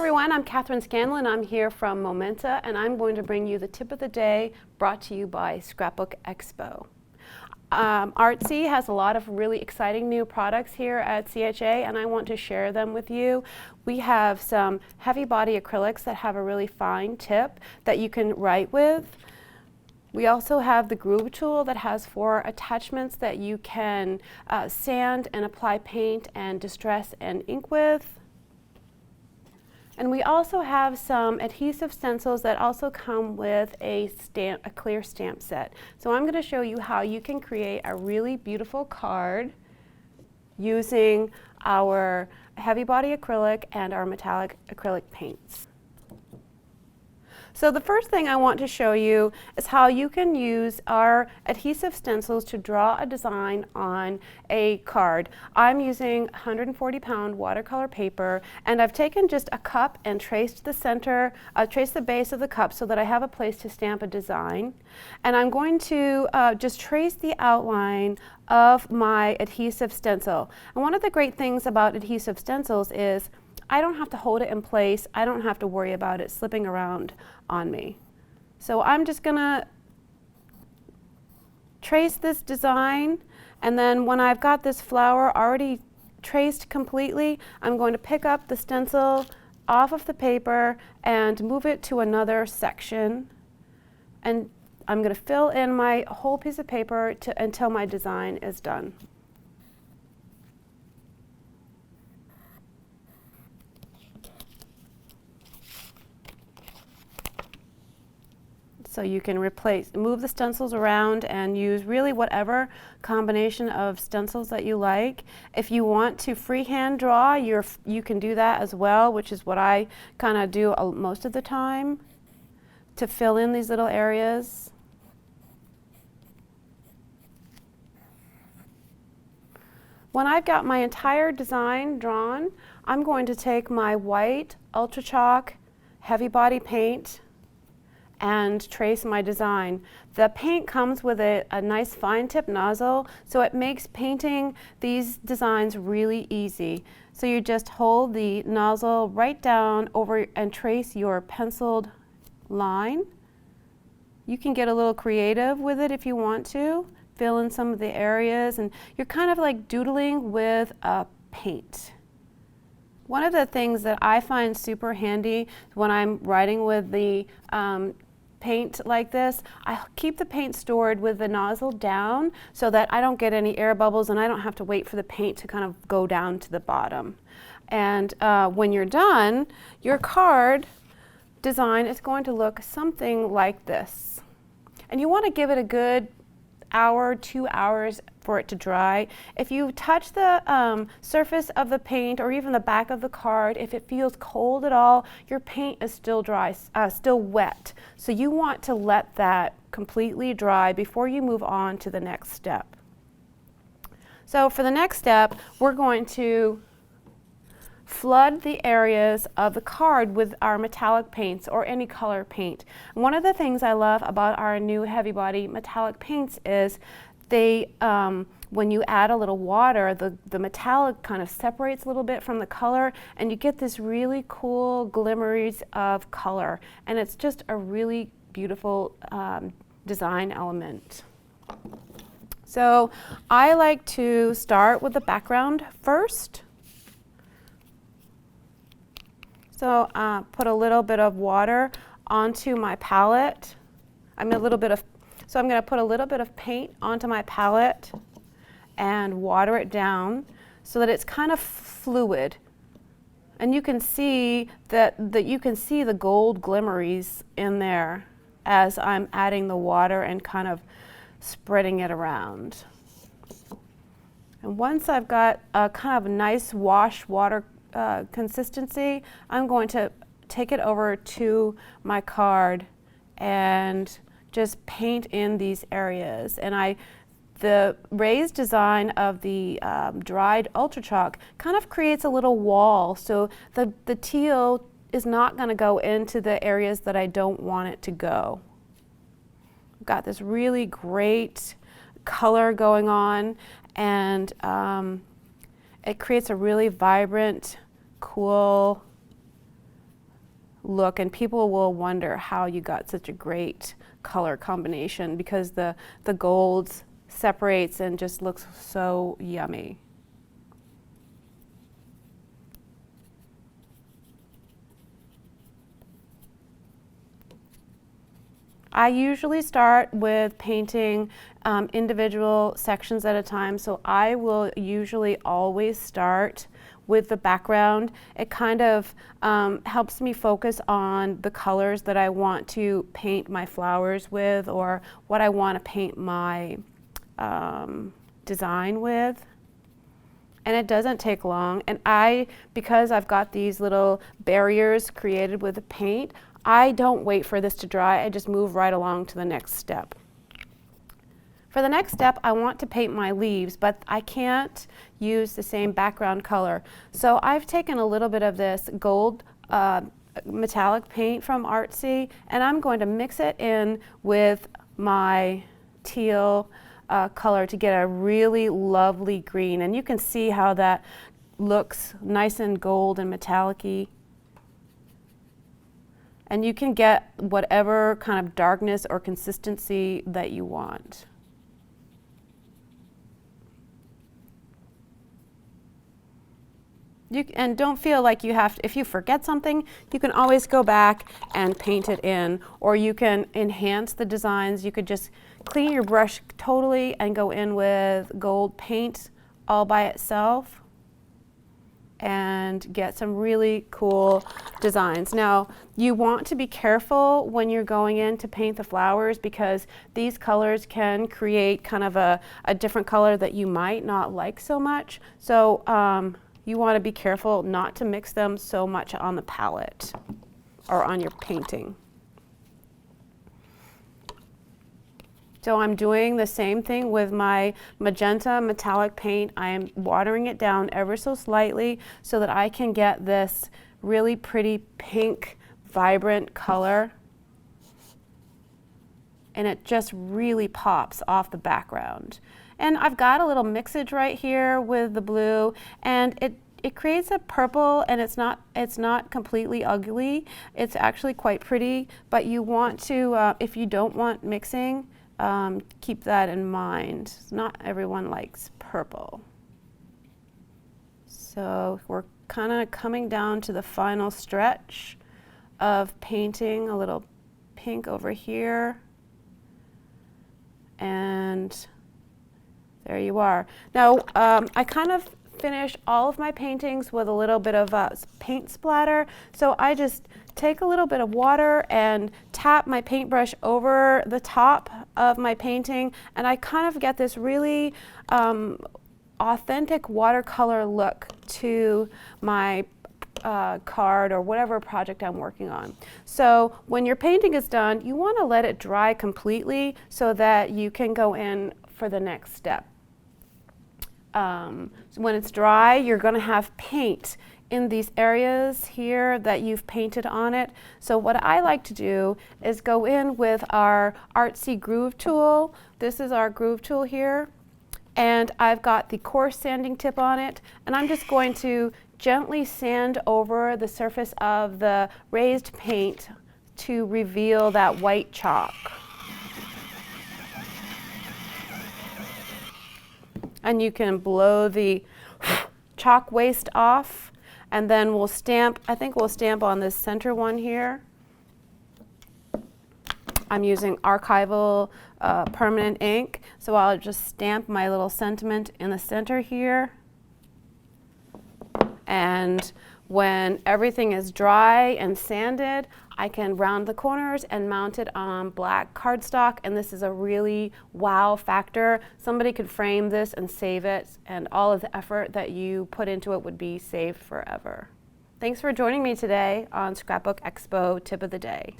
everyone, I'm Catherine Scanlon. I'm here from Momenta, and I'm going to bring you the tip of the day brought to you by Scrapbook Expo. ArtC has a lot of really exciting new products here at CHA, and I want to share them with you. We have some heavy body acrylics that have a really fine tip that you can write with. We also have the groove tool that has 4 attachments that you can sand and apply paint and distress and ink with. And we also have some adhesive stencils that also come with a clear stamp set. So I'm going to show you how you can create a really beautiful card using our heavy body acrylic and our metallic acrylic paints. So the first thing I want to show you is how you can use our adhesive stencils to draw a design on a card. I'm using 140-pound watercolor paper, and I've taken just a cup and traced the center, traced the base of the cup so that I have a place to stamp a design. And I'm going to just trace the outline of my adhesive stencil. And one of the great things about adhesive stencils is I don't have to hold it in place. I don't have to worry about it slipping around on me. So I'm just gonna trace this design, and then when I've got this flower already traced completely, I'm going to pick up the stencil off of the paper and move it to another section, and I'm going to fill in my whole piece of paper until my design is done. So you can move the stencils around and use really whatever combination of stencils that you like. If you want to freehand draw, you can do that as well, which is what I kind of do most of the time to fill in these little areas. When I've got my entire design drawn, I'm going to take my white Ultra Chalk heavy body paint and trace my design. The paint comes with a nice fine tip nozzle, so it makes painting these designs really easy. So you just hold the nozzle right down over and trace your penciled line. You can get a little creative with it if you want to, fill in some of the areas, and you're kind of like doodling with a paint. One of the things that I find super handy when I'm writing with the paint like this, I keep the paint stored with the nozzle down so that I don't get any air bubbles and I don't have to wait for the paint to kind of go down to the bottom. And when you're done, your card design is going to look something like this. And you want to give it a good hour, 2 hours for it to dry. If you touch the surface of the paint or even the back of the card, if it feels cold at all, your paint is still dry, still wet. So you want to let that completely dry before you move on to the next step. So for the next step, we're going to flood the areas of the card with our metallic paints or any color paint. And one of the things I love about our new heavy body metallic paints is they, when you add a little water, the metallic kind of separates a little bit from the color, and you get this really cool glimmers of color. And it's just a really beautiful design element. So I like to start with the background first. So put a little bit of water onto my palette. So I'm going to put a little bit of paint onto my palette and water it down so that it's kind of fluid. And you can see that you can see the gold glimmeries in there as I'm adding the water and kind of spreading it around. And once I've got a kind of nice wash water consistency, I'm going to take it over to my card and just paint in these areas. And the raised design of the dried Ultra Chalk kind of creates a little wall, so the teal is not going to go into the areas that I don't want it to go. I've got this really great color going on, and it creates a really vibrant, cool look, and people will wonder how you got such a great color combination, because the gold separates and just looks so yummy. I usually start with painting individual sections at a time, so I will usually always start with the background. It kind of helps me focus on the colors that I want to paint my flowers with, or what I want to paint my design with. And it doesn't take long, and because I've got these little barriers created with the paint, I don't wait for this to dry. I just move right along to the next step. For the next step, I want to paint my leaves, but I can't use the same background color. So I've taken a little bit of this gold metallic paint from ArtC, and I'm going to mix it in with my teal color to get a really lovely green. And you can see how that looks nice and gold and metallic-y. And you can get whatever kind of darkness or consistency that you want. And don't feel like you have to, if you forget something, you can always go back and paint it in, or you can enhance the designs. You could just clean your brush totally and go in with gold paint all by itself and get some really cool designs. Now, you want to be careful when you're going in to paint the flowers, because these colors can create kind of a different color that you might not like so much. So you want to be careful not to mix them so much on the palette or on your painting. So I'm doing the same thing with my magenta metallic paint. I am watering it down ever so slightly so that I can get this really pretty pink, vibrant color. And it just really pops off the background. And I've got a little mixage right here with the blue, and it creates a purple, and it's not completely ugly. It's actually quite pretty, but you want to, if you don't want mixing, keep that in mind. Not everyone likes purple. So we're kind of coming down to the final stretch of painting. A little pink over here. And there you are. Now, I kind of finish all of my paintings with a little bit of paint splatter. So I just take a little bit of water and tap my paintbrush over the top of my painting, and I kind of get this really authentic watercolor look to my card or whatever project I'm working on. So when your painting is done, you want to let it dry completely so that you can go in for the next step. So when it's dry, you're going to have paint in these areas here that you've painted on it. So what I like to do is go in with our ArtC groove tool. This is our groove tool here, and I've got the coarse sanding tip on it, and I'm just going to gently sand over the surface of the raised paint to reveal that white chalk. And you can blow the chalk waste off, and then we'll stamp, I think we'll stamp on this center one here. I'm using archival permanent ink, so I'll just stamp my little sentiment in the center here. And when everything is dry and sanded, I can round the corners and mount it on black cardstock, and this is a really wow factor. Somebody could frame this and save it, and all of the effort that you put into it would be saved forever. Thanks for joining me today on Scrapbook Expo Tip of the Day.